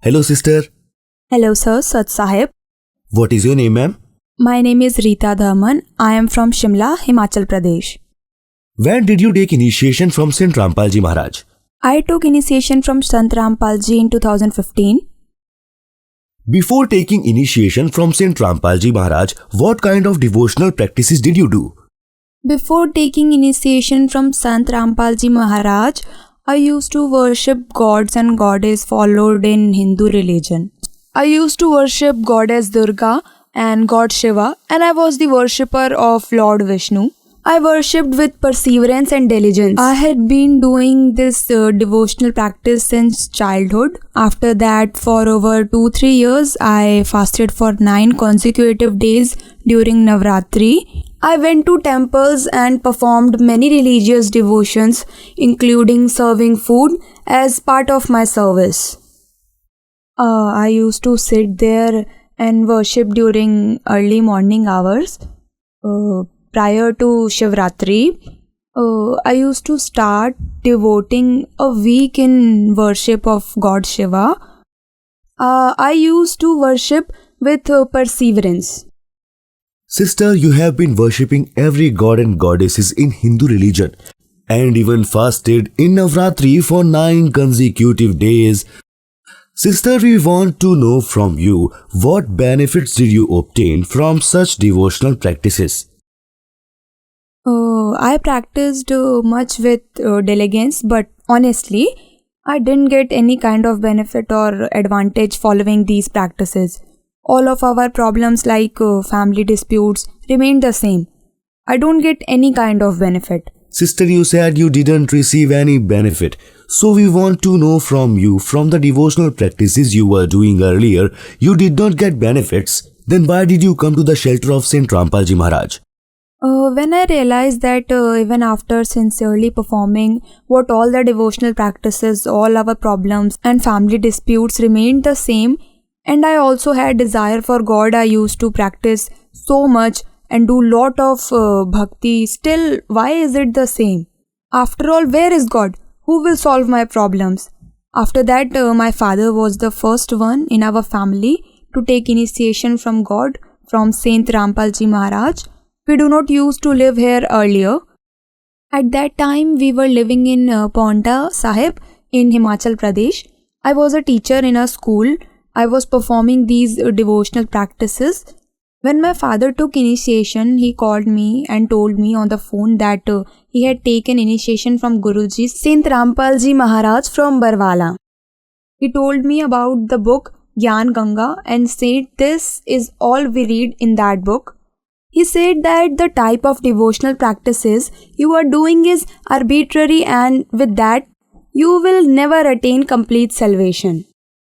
Hello, sister. Hello, sir. Sat Sahib. What is your name, ma'am? My name is Rita Dharman. I am from Shimla, Himachal Pradesh. When did you take initiation from Saint Rampal Ji Maharaj? I took initiation from Sant Rampal Ji in 2015. Before taking initiation from Saint Rampal Ji Maharaj, what kind of devotional practices did you do? Before taking initiation from Sant Rampal Ji Maharaj, I used to worship gods and goddesses followed in Hindu religion. I used to worship goddess Durga and god Shiva, and I was the worshipper of Lord Vishnu. I worshipped with perseverance and diligence. I had been doing this devotional practice since childhood. After that, for over 2-3 years, I fasted for 9 consecutive days during Navratri. I went to temples and performed many religious devotions, including serving food as part of my service. I used to sit there and worship during early morning hours. Prior to Shivratri, I used to start devoting a week in worship of God Shiva. I used to worship with perseverance. Sister, you have been worshipping every god and goddesses in Hindu religion and even fasted in Navratri for 9 consecutive days. Sister, we want to know from you what benefits did you obtain from such devotional practices? I practiced much with diligence, but honestly, I didn't get any kind of benefit or advantage following these practices. All of our problems like family disputes remained the same. I don't get any kind of benefit. Sister, you said you didn't receive any benefit. So we want to know from you, from the devotional practices you were doing earlier, you did not get benefits. Then why did you come to the shelter of Saint Rampal Ji Maharaj? When I realized that even after sincerely performing what all the devotional practices, all our problems and family disputes remained the same, and I also had desire for God, I used to practice so much and do lot of bhakti. Still, why is it the same? After all, where is God? Who will solve my problems? After that, my father was the first one in our family to take initiation from God, from Saint Rampal Ji Maharaj. We do not used to live here earlier. At that time, we were living in Paonta Sahib in Himachal Pradesh. I was a teacher in a school. I was performing these devotional practices. When my father took initiation, he called me and told me on the phone that he had taken initiation from Guruji Saint Rampal Ji Maharaj from Barwala. He told me about the book Gyan Ganga and said this is all we read in that book. He said that the type of devotional practices you are doing is arbitrary and with that you will never attain complete salvation.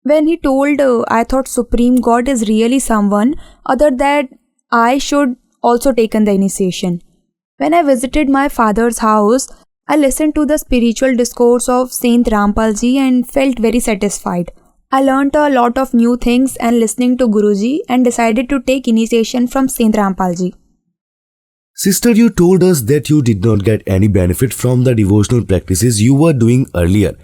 When he told, I thought Supreme God is really someone other that I should also taken the initiation. When I visited my father's house, I listened to the spiritual discourse of Saint Rampal Ji and felt very satisfied. I learnt a lot of new things and listening to Guruji and decided to take initiation from Saint Rampal Ji. Sister, you told us that you did not get any benefit from the devotional practices you were doing earlier.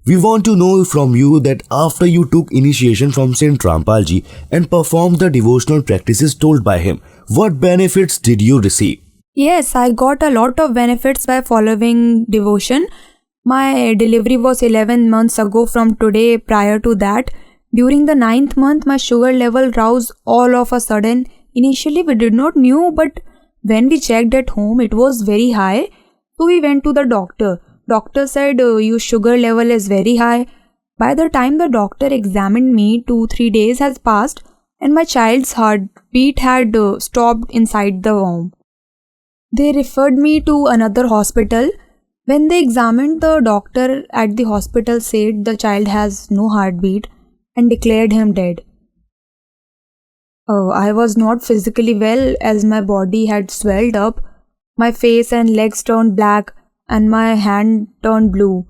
We want to know from you that after you took initiation from Saint Rampal Ji and performed the devotional practices told by him, what benefits did you receive? Yes, I got a lot of benefits by following devotion. My delivery was 11 months ago from today. Prior to that, during the 9th month, my sugar level rose all of a sudden. Initially, we did not know, but when we checked at home, it was very high. So we went to the doctor. Doctor said, your sugar level is very high. By the time the doctor examined me, 2-3 days has passed and my child's heartbeat had stopped inside the womb. They referred me to another hospital. When they examined, the doctor at the hospital said the child has no heartbeat and declared him dead. I was not physically well as my body had swelled up. My face and legs turned black and my hand turned blue.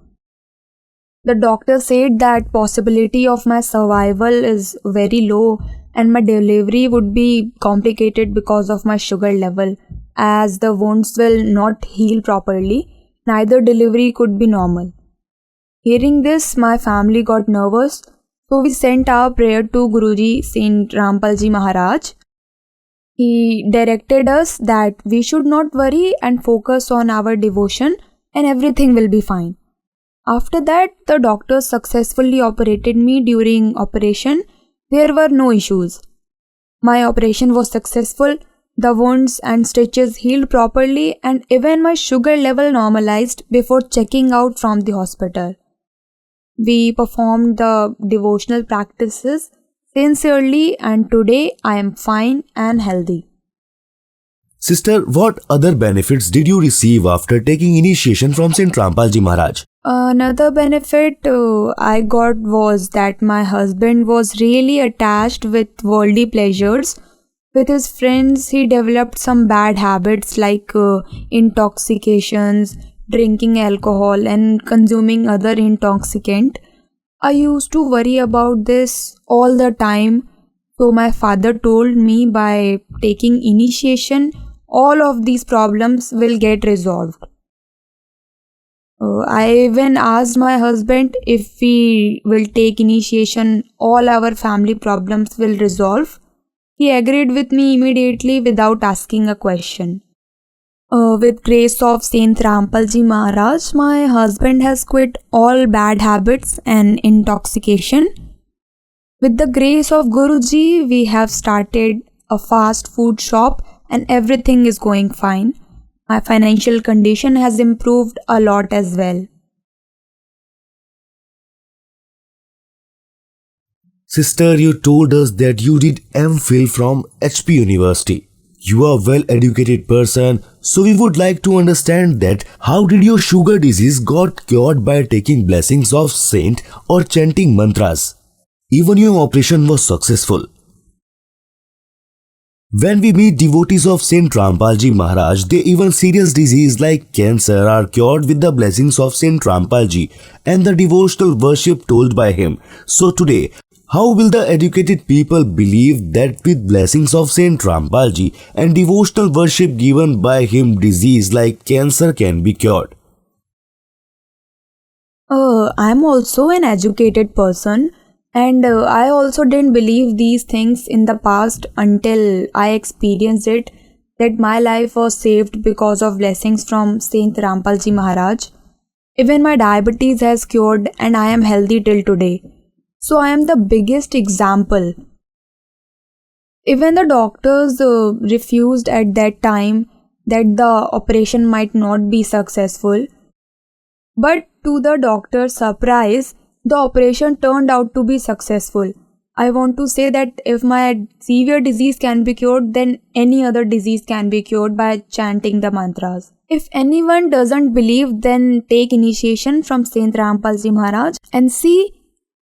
The doctor said that possibility of my survival is very low and my delivery would be complicated because of my sugar level, as the wounds will not heal properly. Neither delivery could be normal. Hearing this, my family got nervous. So we sent our prayer to Guruji Saint Rampalji Maharaj. He directed us that we should not worry and focus on our devotion and everything will be fine. After that, the doctors successfully operated me during operation. There were no issues. My operation was successful. The wounds and stitches healed properly and even my sugar level normalized before checking out from the hospital. We performed the devotional practices sincerely and today I am fine and healthy. Sister, what other benefits did you receive after taking initiation from Saint Rampalji Maharaj? Another benefit I got was that my husband was really attached with worldly pleasures. With his friends, he developed some bad habits like intoxications, drinking alcohol, and consuming other intoxicant. I used to worry about this all the time. So my father told me by taking initiation, all of these problems will get resolved. I even asked my husband if we will take initiation, all our family problems will resolve. He agreed with me immediately without asking a question. With grace of Saint Rampalji Maharaj, my husband has quit all bad habits and intoxication. With the grace of Guruji, we have started a fast food shop and everything is going fine. My financial condition has improved a lot as well. Sister, you told us that you did MPhil from HP University. You are a well-educated person, so we would like to understand that how did your sugar disease got cured by taking blessings of saint or chanting mantras? Even your operation was successful. When we meet devotees of Saint Rampalji Maharaj, they even serious disease like cancer are cured with the blessings of Saint Rampalji and the devotional worship told by him. So today, how will the educated people believe that with blessings of Saint Rampalji and devotional worship given by him, disease like cancer can be cured? I'm also an educated person and I also didn't believe these things in the past until I experienced it, that my life was saved because of blessings from Saint Rampalji Maharaj. Even my diabetes has cured and I am healthy till today. So I am the biggest example. Even the doctors refused at that time that the operation might not be successful. But to the doctor's surprise, the operation turned out to be successful. I want to say that if my severe disease can be cured, then any other disease can be cured by chanting the mantras. If anyone doesn't believe, then take initiation from Saint Rampalji Maharaj and see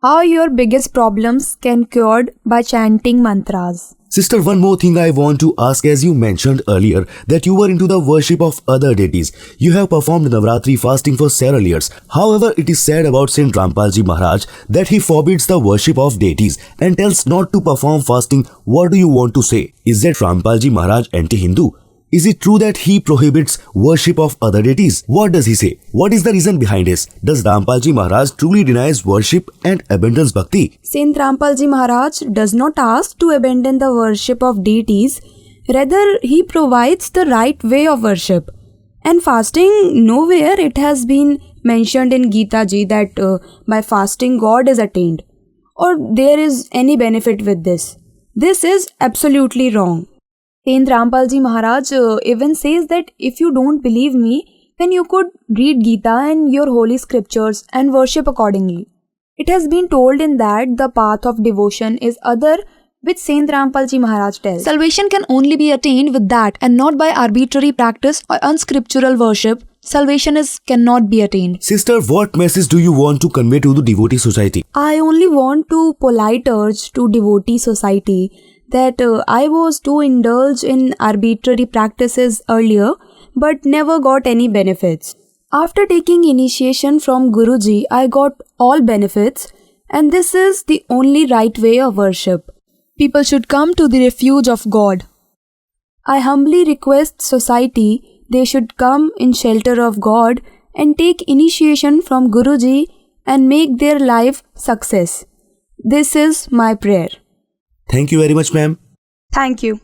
how your biggest problems can cured by chanting mantras. Sister, one more thing I want to ask, as you mentioned earlier that you were into the worship of other deities. You have performed Navratri fasting for several years. However, it is said about Saint Rampalji Maharaj that he forbids the worship of deities and tells not to perform fasting. What do you want to say? Is that Rampalji Maharaj anti-Hindu? Is it true that he prohibits worship of other deities? What does he say? What is the reason behind this? Does Rampalji Maharaj truly denies worship and abandons bhakti? Saint Rampalji Maharaj does not ask to abandon the worship of deities. Rather, he provides the right way of worship. And fasting, nowhere it has been mentioned in Gita Ji that by fasting God is attained, or there is any benefit with this. This is absolutely wrong. Saint Rampalji Maharaj even says that if you don't believe me, then you could read Gita and your holy scriptures and worship accordingly. It has been told in that the path of devotion is other, which Saint Rampalji Maharaj tells. Salvation can only be attained with that and not by arbitrary practice or unscriptural worship. Salvation cannot be attained. Sister, what message do you want to convey to the devotee society? I only want to polite urge to devotee society that I was too indulged in arbitrary practices earlier but never got any benefits. After taking initiation from Guruji, I got all benefits, and this is the only right way of worship. People should come to the refuge of God. I humbly request society they should come in shelter of God and take initiation from Guruji and make their life success. This is my prayer. Thank you very much, ma'am. Thank you.